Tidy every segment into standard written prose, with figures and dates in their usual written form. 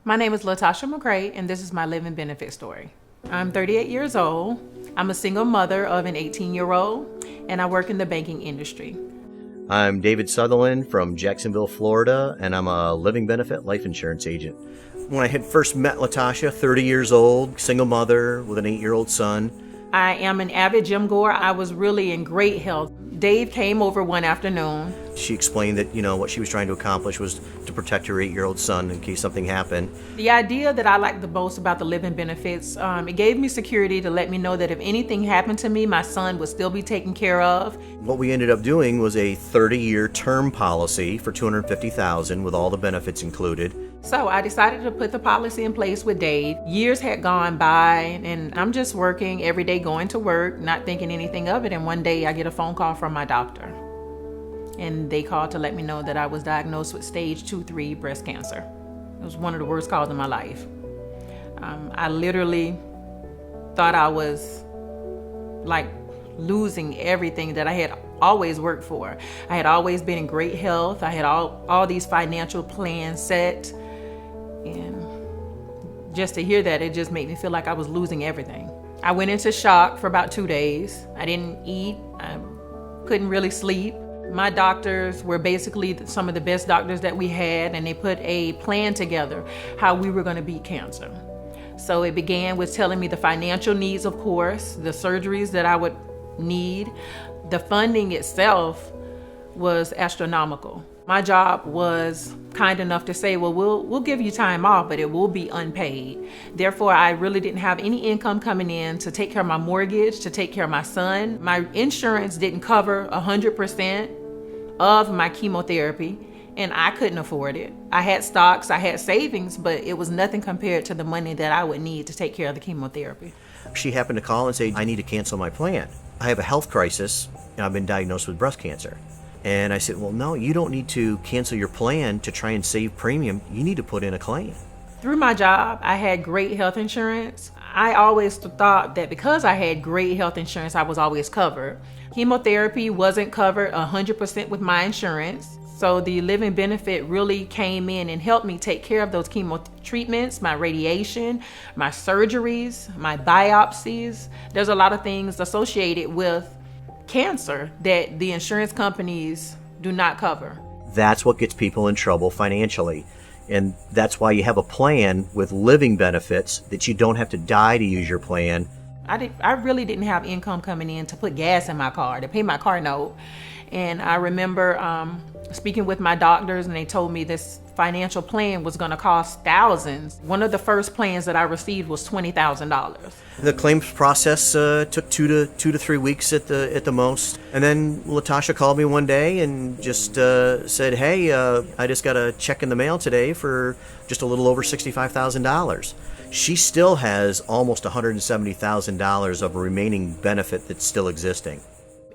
My name is Latasha McCray, and this is my living benefit story. I'm 38 years old. I'm a single mother of an 18-year-old, and I work in the banking industry. I'm David Sutherland from Jacksonville, Florida, and I'm a living benefit life insurance agent. When I had first met Latasha, 30 years old, single mother with an 8-year-old son. I am an avid gym goer. I was really in great health. Dave came over one afternoon. She explained that, what she was trying to accomplish was to protect her 8-year-old son in case something happened. The idea that I liked the most about the living benefits, it gave me security to let me know that if anything happened to me, my son would still be taken care of. What we ended up doing was a 30-year term policy for $250,000 with all the benefits included. So I decided to put the policy in place with Dave. Years had gone by, and I'm just working every day, going to work, not thinking anything of it. And one day I get a phone call from my doctor. And they called to let me know that I was diagnosed with stage 2-3 breast cancer. It was one of the worst calls in my life. I literally thought I was like losing everything that I had always worked for. I had always been in great health. I had all these financial plans set. And just to hear that, it just made me feel like I was losing everything. I went into shock for about 2 days. I didn't eat. I couldn't really sleep. My doctors were basically some of the best doctors that we had, and they put a plan together how we were going to beat cancer. So it began with telling me the financial needs, of course, the surgeries that I would need. The funding itself was astronomical. My job was kind enough to say, well, we'll give you time off, but it will be unpaid. Therefore, I really didn't have any income coming in to take care of my mortgage, to take care of my son. My insurance didn't cover 100% of my chemotherapy, and I couldn't afford it. I had stocks, I had savings, but it was nothing compared to the money that I would need to take care of the chemotherapy. She happened to call and say, I need to cancel my plan. I have a health crisis, and I've been diagnosed with breast cancer. And I said, well, no, you don't need to cancel your plan to try and save premium. You need to put in a claim. Through my job, I had great health insurance. I always thought that because I had great health insurance, I was always covered. Chemotherapy wasn't covered 100% with my insurance. So the living benefit really came in and helped me take care of those chemo treatments, my radiation, my surgeries, my biopsies. There's a lot of things associated with cancer that the insurance companies do not cover. That's what gets people in trouble financially. And that's why you have a plan with living benefits that you don't have to die to use your plan. I really didn't have income coming in to put gas in my car, to pay my car note. And I remember speaking with my doctors, and they told me this financial plan was going to cost thousands. One of the first plans that I received was $20,000. The claims process took 2 to 3 weeks at the most. And then Latasha called me one day and just said, hey, I just got a check in the mail today for just a little over $65,000. She still has almost $170,000 of remaining benefit that's still existing.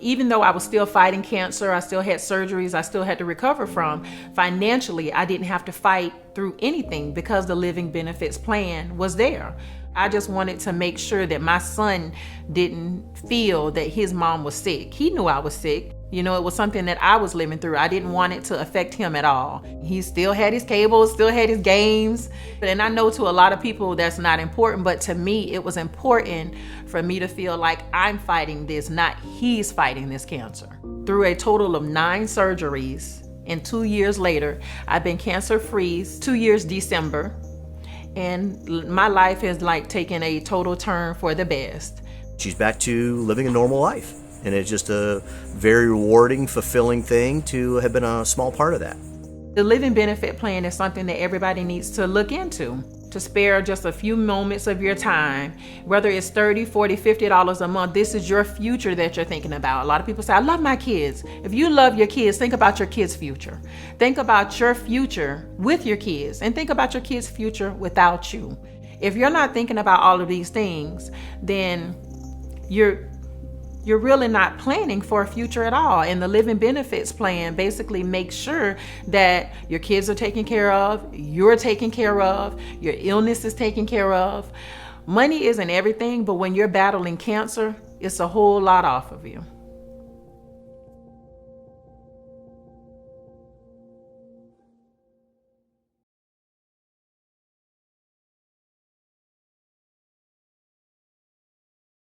Even though I was still fighting cancer, I still had surgeries I still had to recover from, financially, I didn't have to fight through anything because the living benefits plan was there. I just wanted to make sure that my son didn't feel that his mom was sick. He knew I was sick. It was something that I was living through. I didn't want it to affect him at all. He still had his cable, still had his games. And I know to a lot of people that's not important, but to me, it was important for me to feel like I'm fighting this, not he's fighting this cancer. Through a total of 9 surgeries, and 2 years later, I've been cancer-free, 2 years December, and my life has taken a total turn for the best. She's back to living a normal life. And it's just a very rewarding, fulfilling thing to have been a small part of that. The living benefit plan is something that everybody needs to look into, to spare just a few moments of your time, whether it's $30, $40, $50 a month. This is your future that you're thinking about. A lot of people say, I love my kids. If you love your kids, think about your kids' future. Think about your future with your kids, and think about your kids' future without you. If you're not thinking about all of these things, then you're really not planning for a future at all. And the living benefits plan basically makes sure that your kids are taken care of, you're taken care of, your illness is taken care of. Money isn't everything, but when you're battling cancer, it's a whole lot off of you.